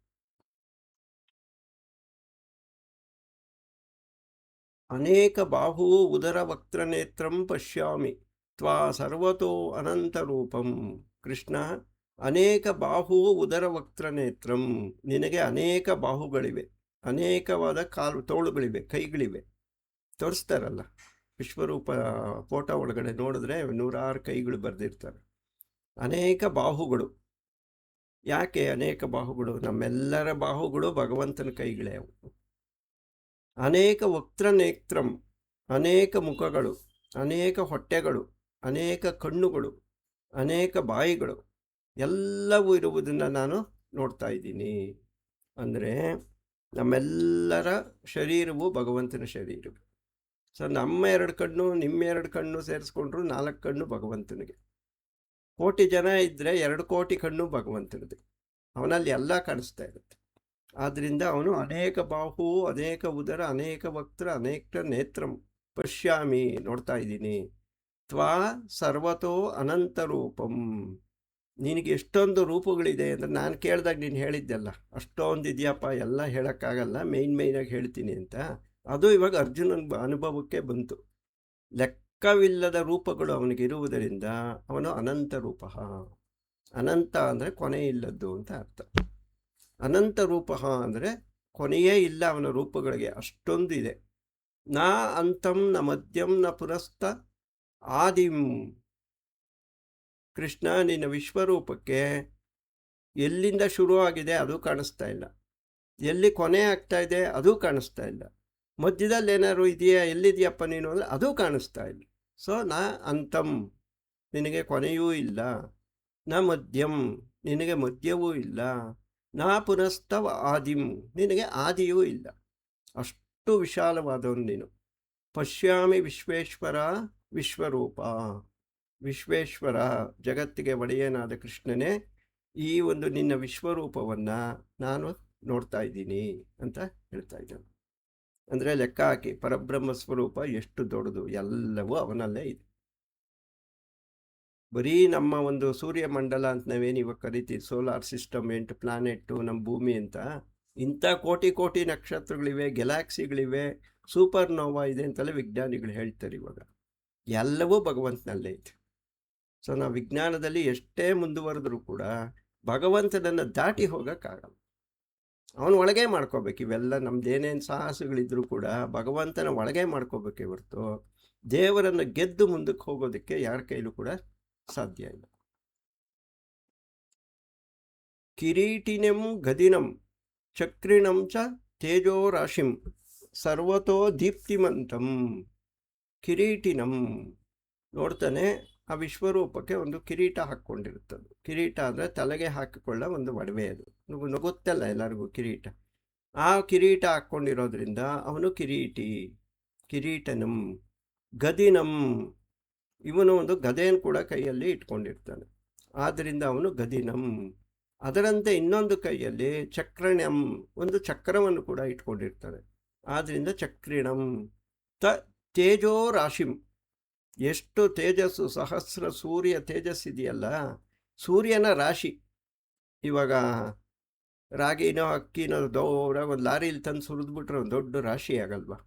Speaker 1: ಅನೇಕ ಬಾಹು ಉದರ ವಕ್ತ್ರನೇತ್ರಂ ಪಶ್ಯಾಮಿ ತ್ವಾ ಸರ್ವತೋ ಅನಂತರೂಪಂ. ಕೃಷ್ಣ, ಅನೇಕ ಬಾಹು ಉದರ ವಕ್ತ್ರನೇತ್ರಂ, ನಿನಗೆ ಅನೇಕ ಬಾಹುಗಳಿವೆ, ಅನೇಕವಾದ ತೋಳುಗಳಿವೆ, ಕೈಗಳಿವೆ. ತೋರಿಸ್ತಾರಲ್ಲ ವಿಶ್ವರೂಪ ಫೋಟೋ ಒಳಗಡೆ ನೋಡಿದ್ರೆ 106 ಕೈಗಳು ಬರೆದಿರ್ತಾರೆ. ಅನೇಕ ಬಾಹುಗಳು. ಯಾಕೆ ಅನೇಕ ಬಾಹುಗಳು? ನಮ್ಮೆಲ್ಲರ ಬಾಹುಗಳು ಭಗವಂತನ ಕೈಗಳೇ ಅವು. ಅನೇಕ ವಕ್ತ್ರನೇತ್ರಂ, ಅನೇಕ ಮುಖಗಳು, ಅನೇಕ ಹೊಟ್ಟೆಗಳು, ಅನೇಕ ಕಣ್ಣುಗಳು, ಅನೇಕ ಬಾಯಿಗಳು, ಎಲ್ಲವೂ ಇರುವುದನ್ನು ನಾನು ನೋಡ್ತಾ ಇದ್ದೀನಿ. ಅಂದರೆ ನಮ್ಮೆಲ್ಲರ ಶರೀರವು ಭಗವಂತನ ಶರೀರವು. ಸೊ ನಮ್ಮ 2 ಕಣ್ಣು, ನಿಮ್ಮ 2 ಕಣ್ಣು ಸೇರಿಸ್ಕೊಂಡ್ರು 4 ಕಣ್ಣು ಭಗವಂತನಿಗೆ. ಕೋಟಿ ಜನ ಇದ್ದರೆ 2 ಕೋಟಿ ಕಣ್ಣು ಭಗವಂತನದು. ಅವನಲ್ಲಿ ಎಲ್ಲ ಕಾಣಿಸ್ತಾ ಇರುತ್ತೆ. ಆದ್ದರಿಂದ ಅವನು ಅನೇಕ ಬಾಹು, ಅನೇಕ ಉದರ, ಅನೇಕ ವಕ್ತ್ರ, ಅನೇಕ ನೇತ್ರಂ ಪಶ್ಯಾಮಿ, ನೋಡ್ತಾ ಇದ್ದೀನಿ. ತ್ವಾ ಸರ್ವತೋ ಅನಂತ ರೂಪಂ, ನಿನಗೆ ಎಷ್ಟೊಂದು ರೂಪಗಳಿದೆ ಅಂದರೆ ನಾನು ಕೇಳಿದಾಗ ನೀನು ಹೇಳಿದ್ದೆಲ್ಲ ಅಷ್ಟೊಂದು ಇದೆಯಪ್ಪ, ಎಲ್ಲ ಹೇಳೋಕ್ಕಾಗಲ್ಲ, ಮೇಯ್ನಾಗಿ ಹೇಳ್ತೀನಿ ಅಂತ. ಅದು ಇವಾಗ ಅರ್ಜುನನ ಅನುಭವಕ್ಕೆ ಬಂತು. ಲೆಕ್ಕವಿಲ್ಲದ ರೂಪಗಳು ಅವನಿಗಿರುವುದರಿಂದ ಅವನು ಅನಂತ ರೂಪ. ಅನಂತ ಅಂದರೆ ಕೊನೆ ಇಲ್ಲದ್ದು ಅಂತ ಅರ್ಥ. ಅನಂತ ರೂಪ ಅಂದರೆ ಕೊನೆಯೇ ಇಲ್ಲ ಅವನ ರೂಪಗಳಿಗೆ, ಅಷ್ಟೊಂದು ಇದೆ. ನಾ ಅಂತಂ ನ ಮಧ್ಯಂ ನ ಪುರಸ್ತ ಆದಿಂ. ಕೃಷ್ಣ, ನಿನ್ನ ವಿಶ್ವರೂಪಕ್ಕೆ ಎಲ್ಲಿಂದ ಶುರುವಾಗಿದೆ ಅದು ಕಾಣಿಸ್ತಾ ಇಲ್ಲ, ಎಲ್ಲಿ ಕೊನೆ ಆಗ್ತಾ ಇದೆ ಅದು ಕಾಣಿಸ್ತಾ ಇಲ್ಲ, ಮಧ್ಯದಲ್ಲಿ ಏನಾದ್ರು ಇದೆಯಾ, ಎಲ್ಲಿದೆಯಪ್ಪ ನೀನು ಅಂದರೆ ಅದು ಕಾಣಿಸ್ತಾ ಇಲ್ಲ. ಸೊ ನಾ ಅಂತಂ, ನಿನಗೆ ಕೊನೆಯೂ ಇಲ್ಲ. ನ ಮಧ್ಯಂ, ನಿನಗೆ ಮಧ್ಯವೂ ಇಲ್ಲ. ನಾ ಪುನಸ್ತವ ಆದಿಂ, ನಿನಗೆ ಆದಿಯೂ ಇಲ್ಲ. ಅಷ್ಟು ವಿಶಾಲವಾದವನು ನೀನು. ಪಶ್ಯಾಮಿ ವಿಶ್ವೇಶ್ವರ ವಿಶ್ವರೂಪ. ವಿಶ್ವೇಶ್ವರ, ಜಗತ್ತಿಗೆ ಒಡೆಯನಾದ ಕೃಷ್ಣನೇ, ಈ ಒಂದು ನಿನ್ನ ವಿಶ್ವರೂಪವನ್ನು ನಾನು ನೋಡ್ತಾ ಇದ್ದೀನಿ ಅಂತ ಹೇಳ್ತಾ ಇದ್ದಾನೆ. ಅಂದರೆ ಲೆಕ್ಕ ಹಾಕಿ, ಪರಬ್ರಹ್ಮ ಸ್ವರೂಪ ಎಷ್ಟು ದೊಡ್ಡದು, ಎಲ್ಲವೂ ಅವನಲ್ಲೇ ಇದೆ. ಬರೀ ನಮ್ಮ ಒಂದು ಸೂರ್ಯಮಂಡಲ ಅಂತ ನಾವೇನು ಇವಾಗ ಕರಿತೀವಿ, ಸೋಲಾರ್ ಸಿಸ್ಟಮ್, 8 ಪ್ಲಾನೆಟ್ಟು, ನಮ್ಮ ಭೂಮಿ ಅಂತ, ಇಂಥ ಕೋಟಿ ಕೋಟಿ ನಕ್ಷತ್ರಗಳಿವೆ, ಗ್ಯಾಲಾಕ್ಸಿಗಳಿವೆ, ಸೂಪರ್ ನೋವಾ ಇದೆ ಅಂತೆಲ್ಲ ವಿಜ್ಞಾನಿಗಳು ಹೇಳ್ತಾರೆ ಇವಾಗ. ಎಲ್ಲವೂ ಭಗವಂತನಲ್ಲೇ ಇದೆ. ಸೊ ನಾವು ವಿಜ್ಞಾನದಲ್ಲಿ ಎಷ್ಟೇ ಮುಂದುವರೆದ್ರೂ ಕೂಡ ಭಗವಂತನನ್ನು ದಾಟಿ ಹೋಗೋಕ್ಕಾಗಲ್ಲ. ಅವನ ಒಳಗೆ ಮಾಡ್ಕೋಬೇಕು. ಇವೆಲ್ಲ ನಮ್ದೇನೇನು ಸಾಹಸಗಳಿದ್ರೂ ಕೂಡ ಭಗವಂತನ ಒಳಗೆ ಮಾಡ್ಕೋಬೇಕೇ ಹೊರತು ದೇವರನ್ನು ಗೆದ್ದು ಮುಂದಕ್ಕೆ ಹೋಗೋದಕ್ಕೆ ಯಾರ ಕೈಲೂ ಕೂಡ ಸಾಧ್ಯ ಇಲ್ಲ. ಕಿರೀಟಿನಂ ಗದಿನಂ ಚಕ್ರಿಣಂ ಚ ತೇಜೋ ರಾಶಿಂ ಸರ್ವತೋ ದೀಪ್ತಿಮಂತಂ. ಕಿರೀಟಿನಂ ನೋಡ್ತಾನೆ, ಆ ವಿಶ್ವರೂಪಕ್ಕೆ ಒಂದು ಕಿರೀಟ ಹಾಕ್ಕೊಂಡಿರುತ್ತದೆ. ಕಿರೀಟ ಅಂದರೆ ತಲೆಗೆ ಹಾಕಿಕೊಳ್ಳೋ ಒಂದು ಒಡವೆ, ಅದು ನಗುತ್ತಲ್ಲ ಎಲ್ಲರಿಗೂ ಕಿರೀಟ. ಆ ಕಿರೀಟ ಹಾಕ್ಕೊಂಡಿರೋದ್ರಿಂದ ಅವನು ಕಿರೀಟಿ. ಕಿರೀಟನಂ ಗದಿನಂ, ಇವನು ಒಂದು ಗದೆಯನ್ನು ಕೂಡ ಕೈಯಲ್ಲಿ ಇಟ್ಕೊಂಡಿರ್ತಾನೆ, ಆದ್ದರಿಂದ ಅವನು ಗದಿನಂ. ಅದರಂತೆ ಇನ್ನೊಂದು ಕೈಯಲ್ಲಿ ಚಕ್ರಣಂ, ಒಂದು ಚಕ್ರವನ್ನು ಕೂಡ ಇಟ್ಕೊಂಡಿರ್ತಾನೆ, ಆದ್ದರಿಂದ ಚಕ್ರಿಣಂ. ತೇಜೋ ರಾಶಿಂ, ಎಷ್ಟು ತೇಜಸ್ಸು, ಸಹಸ್ರ ಸೂರ್ಯ ತೇಜಸ್ಸಿದೆಯಲ್ಲ, ಸೂರ್ಯನ ರಾಶಿ. ಇವಾಗ ರಾಗಿನೋ ಅಕ್ಕಿನೋ ದೊಡ್ಡಾಗ ಒಂದು ಲಾರಿಲಿ ತಂದು ಸುರಿದ್ಬಿಟ್ರೆ ಒಂದು ದೊಡ್ಡ ರಾಶಿ ಆಗಲ್ವಾ,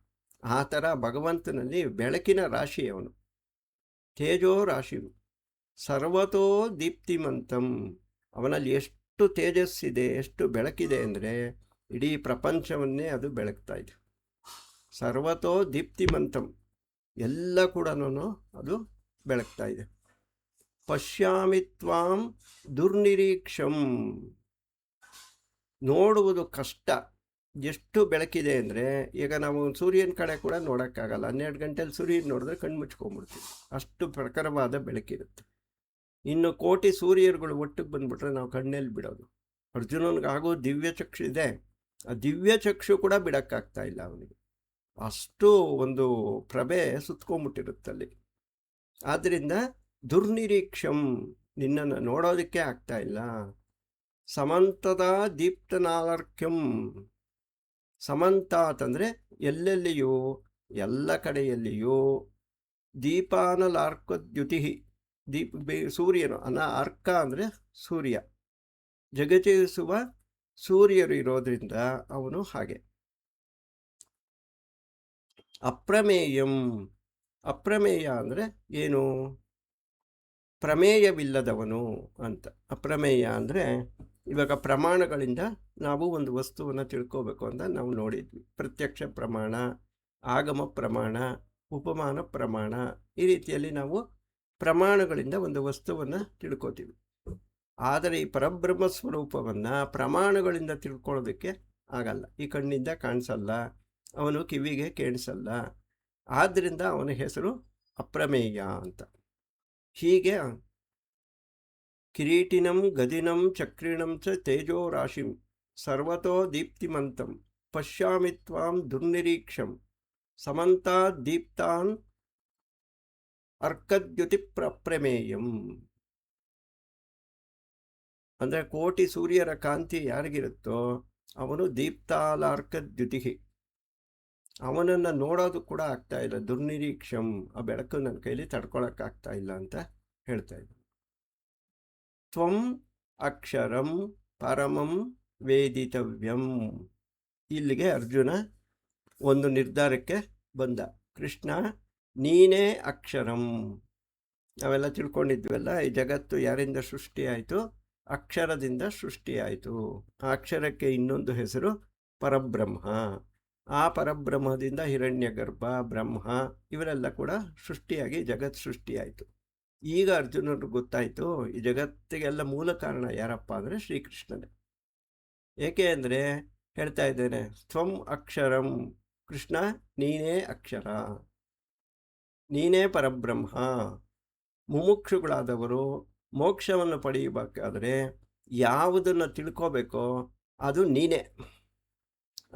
Speaker 1: ಆ ಥರ ಭಗವಂತನಲ್ಲಿ ಬೆಳಕಿನ ರಾಶಿ ಅವನು. ತೇಜೋ ರಾಶಿ ಸರ್ವತೋ ದೀಪ್ತಿಮಂತಂ, ಅವನಲ್ಲಿ ಎಷ್ಟು ತೇಜಸ್ಸಿದೆ, ಎಷ್ಟು ಬೆಳಕಿದೆ ಅಂದರೆ ಇಡೀ ಪ್ರಪಂಚವನ್ನೇ ಅದು ಬೆಳಗ್ತಾ ಇದೆ. ಸರ್ವತೋ ದೀಪ್ತಿಮಂತಂ, ಎಲ್ಲ ಕೂಡ ಅದು ಬೆಳಗ್ತಾ ಇದೆ. ಪಶ್ಯಾಮಿ ತ್ವಾಂ ದುರ್ನಿರೀಕ್ಷಂ, ನೋಡುವುದು ಕಷ್ಟ. ಎಷ್ಟು ಬೆಳಕಿದೆ ಅಂದರೆ, ಈಗ ನಾವು ಸೂರ್ಯನ ಕಡೆ ಕೂಡ ನೋಡೋಕ್ಕಾಗಲ್ಲ. 12 ಗಂಟೆಲಿ ಸೂರ್ಯನ ನೋಡಿದ್ರೆ ಕಣ್ಣು ಮುಚ್ಕೊಂಡ್ಬಿಡ್ತೀವಿ, ಅಷ್ಟು ಪ್ರಖರವಾದ ಬೆಳಕಿರುತ್ತೆ. ಇನ್ನು ಕೋಟಿ ಸೂರ್ಯರುಗಳು ಒಟ್ಟಿಗೆ ಬಂದ್ಬಿಟ್ರೆ ನಾವು ಕಣ್ಣಲ್ಲಿ ಬಿಡೋದು. ಅರ್ಜುನನಿಗಾಗೋ ದಿವ್ಯ ಚಕ್ಷು ಇದೆ, ಆ ದಿವ್ಯ ಚಕ್ಷು ಕೂಡ ಬಿಡೋಕ್ಕಾಗ್ತಾ ಇಲ್ಲ ಅವನಿಗೆ, ಅಷ್ಟು ಒಂದು ಪ್ರಭೆ ಸುತ್ಕೊಂಡ್ಬಿಟ್ಟಿರುತ್ತಲ್ಲಿ. ಆದ್ದರಿಂದ ದುರ್ನಿರೀಕ್ಷಂ, ನಿನ್ನನ್ನು ನೋಡೋದಕ್ಕೆ ಆಗ್ತಾ ಇಲ್ಲ. ಸಮಂತದ ದೀಪ್ತನಾಲರ್ಕ್ಯಂ, ಸಮಂತಾತ್ ಅಂದರೆ ಎಲ್ಲೆಲ್ಲಿಯೂ, ಎಲ್ಲ ಕಡೆಯಲ್ಲಿಯೂ. ದೀಪಾನಲಾರ್ಕದ್ಯುತಿ, ಸೂರ್ಯನು ಅರ್ಕ ಅಂದರೆ ಸೂರ್ಯ, ಜಗಜಿಸುವ ಸೂರ್ಯರು ಇರೋದ್ರಿಂದ ಅವನು ಹಾಗೆ. ಅಪ್ರಮೇಯಂ, ಅಪ್ರಮೇಯ ಅಂದರೆ ಏನು? ಪ್ರಮೇಯವಿಲ್ಲದವನು ಅಂತ. ಅಪ್ರಮೇಯ ಅಂದರೆ ಇವಾಗ ಪ್ರಮಾಣಗಳಿಂದ ನಾವು ಒಂದು ವಸ್ತುವನ್ನು ತಿಳ್ಕೋಬೇಕು ಅಂತ ನಾವು ನೋಡಿದ್ವಿ. ಪ್ರತ್ಯಕ್ಷ ಪ್ರಮಾಣ, ಆಗಮ ಪ್ರಮಾಣ, ಉಪಮಾನ ಪ್ರಮಾಣ, ಈ ರೀತಿಯಲ್ಲಿ ನಾವು ಪ್ರಮಾಣಗಳಿಂದ ಒಂದು ವಸ್ತುವನ್ನು ತಿಳ್ಕೋತೀವಿ. ಆದರೆ ಈ ಪರಬ್ರಹ್ಮ ಸ್ವರೂಪವನ್ನು ಪ್ರಮಾಣಗಳಿಂದ ತಿಳ್ಕೊಳ್ಳೋದಕ್ಕೆ ಆಗಲ್ಲ. ಈ ಕಣ್ಣಿಂದ ಕಾಣಿಸಲ್ಲ, ಅವನು ಕಿವಿಗೆ ಕೇಳಿಸಲ್ಲ, ಆದ್ದರಿಂದ ಅವನ ಹೆಸರು ಅಪ್ರಮೇಯ ಅಂತ. ಹೀಗೆ ಕಿರೀಟಿನಂ ಗದಿನಂ ಚಕ್ರಿಣಂ ಚ ತೇಜೋ ರಾಶಿಂ ಸರ್ವತೋ ದೀಪ್ತಿಮಂತಂ ಪಶ್ಯಾಮಿ ತ್ವಾಂ ದುರ್ನಿರೀಕ್ಷಂ ಸಮಂತಾತ್ ದೀಪ್ತಾನ್ ಅರ್ಕದ್ಯುತಿ ಪ್ರಪ್ರಮೇಯಂ. ಅಂದರೆ ಕೋಟಿ ಸೂರ್ಯರ ಕಾಂತಿ ಯಾರಿಗಿರುತ್ತೋ ಅವನು ದೀಪ್ತಾಲಾರ್ಕದ್ಯುತಿ, ಅವನನ್ನು ನೋಡೋದು ಕೂಡ ಆಗ್ತಾ ಇಲ್ಲ. ದುರ್ನಿರೀಕ್ಷಂ, ಆ ಬೆಳಕು ನನ್ನ ಕೈಲಿ ತಡ್ಕೊಳಕ್ಕಾಗ್ತಾ ಇಲ್ಲ ಅಂತ ಹೇಳ್ತಾ ಇದ್ದ. ತ್ವಂ ಅಕ್ಷರಂ ಪರಮಂ ವೇದಿತವ್ಯಂ. ಇಲ್ಲಿಗೆ ಅರ್ಜುನ ಒಂದು ನಿರ್ಧಾರಕ್ಕೆ ಬಂದ. ಕೃಷ್ಣ, ನೀನೇ ಅಕ್ಷರಂ. ನಾವೆಲ್ಲ ತಿಳ್ಕೊಂಡಿದ್ವಲ್ಲ, ಈ ಜಗತ್ತು ಯಾರಿಂದ ಸೃಷ್ಟಿಯಾಯಿತು? ಅಕ್ಷರದಿಂದ ಸೃಷ್ಟಿಯಾಯಿತು. ಆ ಅಕ್ಷರಕ್ಕೆ ಇನ್ನೊಂದು ಹೆಸರು ಪರಬ್ರಹ್ಮ. ಆ ಪರಬ್ರಹ್ಮದಿಂದ ಹಿರಣ್ಯಗರ್ಭ, ಬ್ರಹ್ಮ ಇವರೆಲ್ಲ ಕೂಡ ಸೃಷ್ಟಿಯಾಗಿ ಜಗತ್ತು ಸೃಷ್ಟಿಯಾಯಿತು. ಈಗ ಅರ್ಜುನರು ಗೊತ್ತಾಯಿತು, ಈ ಜಗತ್ತಿಗೆಲ್ಲ ಮೂಲ ಕಾರಣ ಯಾರಪ್ಪ ಅಂದರೆ ಶ್ರೀಕೃಷ್ಣನೇ. ಏಕೆ ಅಂದರೆ ಹೇಳ್ತಾ ಇದ್ದೇನೆ, ತ್ವಂ ಅಕ್ಷರಂ, ಕೃಷ್ಣ ನೀನೇ ಅಕ್ಷರ, ನೀನೇ ಪರಬ್ರಹ್ಮ. ಮುಮುಕ್ಷುಗಳಾದವರು ಮೋಕ್ಷವನ್ನು ಪಡೆಯಬೇಕಾದರೆ ಯಾವುದನ್ನು ತಿಳ್ಕೋಬೇಕೋ ಅದು ನೀನೇ.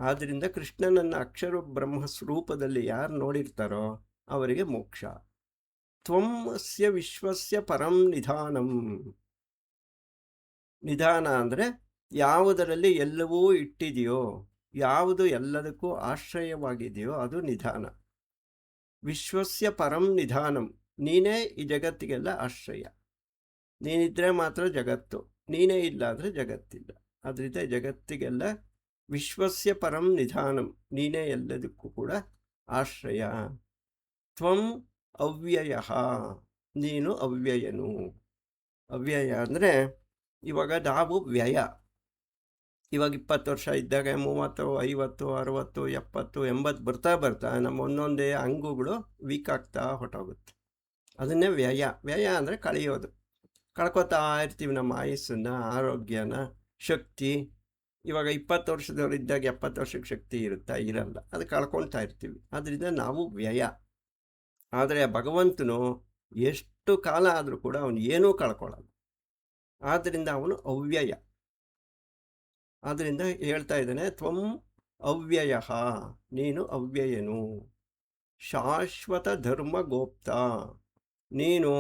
Speaker 1: ಆದ್ದರಿಂದ ಕೃಷ್ಣನನ್ನು ಅಕ್ಷರ ಬ್ರಹ್ಮ ಸ್ವರೂಪದಲ್ಲಿ ಯಾರು ನೋಡಿರ್ತಾರೋ ಅವರಿಗೆ ಮೋಕ್ಷ. ತ್ವಮಸ್ಯ ವಿಶ್ವಸ್ಯ ಪರಂ ನಿಧಾನಂ. ನಿಧಾನ ಅಂದರೆ ಯಾವುದರಲ್ಲಿ ಎಲ್ಲವೂ ಇಟ್ಟಿದೆಯೋ, ಯಾವುದು ಎಲ್ಲದಕ್ಕೂ ಆಶ್ರಯವಾಗಿದೆಯೋ ಅದು ನಿಧಾನ. ವಿಶ್ವಸ್ಯ ಪರಂ ನಿಧಾನಂ, ನೀನೇ ಈ ಜಗತ್ತಿಗೆಲ್ಲ ಆಶ್ರಯ. ನೀನಿದ್ರೆ ಮಾತ್ರ ಜಗತ್ತು, ನೀನೇ ಇಲ್ಲ ಅಂದರೆ ಜಗತ್ತಿಲ್ಲ. ಅದರಿಂದ ಜಗತ್ತಿಗೆಲ್ಲ ವಿಶ್ವಸ್ಯ ಪರಂ ನಿಧಾನಂ, ನೀನೇ ಎಲ್ಲದಕ್ಕೂ ಕೂಡ ಆಶ್ರಯ. ತ್ವಂ ಅವ್ಯಯ, ನೀನು ಅವ್ಯಯನು. ಅವ್ಯಯ ಅಂದರೆ ಇವಾಗ ನಾವು ವ್ಯಯ. ಇವಾಗ 20 ವರ್ಷ ಇದ್ದಾಗ 30, 50, 60, 70, 80 ಬರ್ತಾ ಬರ್ತಾ ನಮ್ಮ ಒಂದೊಂದೇ ಅಂಗುಗಳು ವೀಕ್ ಆಗ್ತಾ ಹೊರಟೋಗುತ್ತೆ. ಅದನ್ನೇ ವ್ಯಯ. ವ್ಯಯ ಅಂದರೆ ಕಳೆಯೋದು. ಕಳ್ಕೊತಾ ಇರ್ತೀವಿ ನಮ್ಮ ಆಯುಸ್ಸನ್ನು, ಆರೋಗ್ಯನ, ಶಕ್ತಿ. ಇವಾಗ 20 ವರ್ಷದವ್ರು ಇದ್ದಾಗ 70 ವರ್ಷಕ್ಕೆ ಶಕ್ತಿ ಇರುತ್ತಾ? ಇರಲ್ಲ. ಅದು ಕಳ್ಕೊಳ್ತಾ ಇರ್ತೀವಿ. ಆದ್ದರಿಂದ ನಾವು ವ್ಯಯ. ಆದರೆ ಭಗವಂತನು ಎಷ್ಟು ಕಾಲ ಆದರೂ ಕೂಡ ಅವನು ಏನೂ ಕಳ್ಕೊಳ್ಳಲ್ಲ. ಆದ್ದರಿಂದ ಅವನು ಅವ್ಯಯ. ಆದ್ದರಿಂದ ಹೇಳ್ತಾ ಇದ್ದಾನೆ, ತ್ವಂ ಅವ್ಯಯ, ನೀನು ಅವ್ಯಯನು. ಶಾಶ್ವತ ಧರ್ಮ ಗೋಪ್ತ, ನೀನು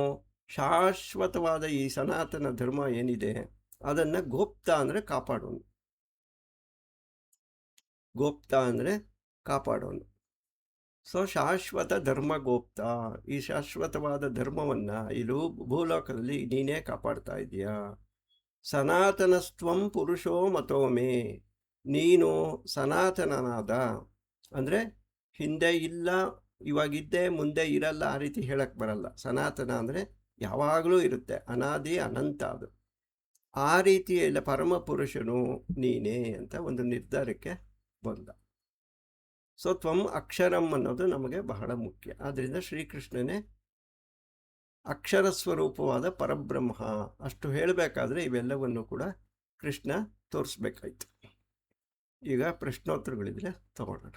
Speaker 1: ಶಾಶ್ವತವಾದ ಈ ಸನಾತನ ಧರ್ಮ ಏನಿದೆ ಅದನ್ನು ಗೋಪ್ತ ಅಂದರೆ ಕಾಪಾಡೋನು. ಗೋಪ್ತ ಅಂದರೆ ಕಾಪಾಡೋನು. ಸೊ ಶಾಶ್ವತ ಧರ್ಮ ಗೋಪ್ತ, ಈ ಶಾಶ್ವತವಾದ ಧರ್ಮವನ್ನು ಇದು ಭೂಲೋಕದಲ್ಲಿ ನೀನೇ ಕಾಪಾಡ್ತಾ ಇದೆಯಾ. ಸನಾತನಸ್ತ್ವಂ ಪುರುಷೋ ಮತೋಮೇ, ನೀನು ಸನಾತನನಾದ ಅಂದರೆ ಹಿಂದೆ ಇಲ್ಲ, ಇವಾಗಿದ್ದೆ, ಮುಂದೆ ಇರಲ್ಲ, ಆ ರೀತಿ ಹೇಳಕ್ಕೆ ಬರಲ್ಲ. ಸನಾತನ ಅಂದರೆ ಯಾವಾಗಲೂ ಇರುತ್ತೆ, ಅನಾದಿ ಅನಂತ. ಅದು ಆ ರೀತಿಯಲ್ಲ ಪರಮ ಪುರುಷನು ನೀನೇ ಅಂತ ಒಂದು ನಿರ್ಧಾರಕ್ಕೆ ಬಂದ. ಸೊ ತ್ವಂ ಅಕ್ಷರಂ ಅನ್ನೋದು ನಮಗೆ ಬಹಳ ಮುಖ್ಯ. ಆದ್ದರಿಂದ ಶ್ರೀಕೃಷ್ಣನೇ ಅಕ್ಷರ ಸ್ವರೂಪವಾದ ಪರಬ್ರಹ್ಮ. ಅಷ್ಟು ಹೇಳಬೇಕಾದ್ರೆ ಇವೆಲ್ಲವನ್ನು ಕೂಡ ಕೃಷ್ಣ ತೋರಿಸ್ಬೇಕಾಯ್ತು. ಈಗ ಪ್ರಶ್ನೋತ್ತರಗಳಿದ್ರೆ ತಗೊಳ್ಳೋಣ.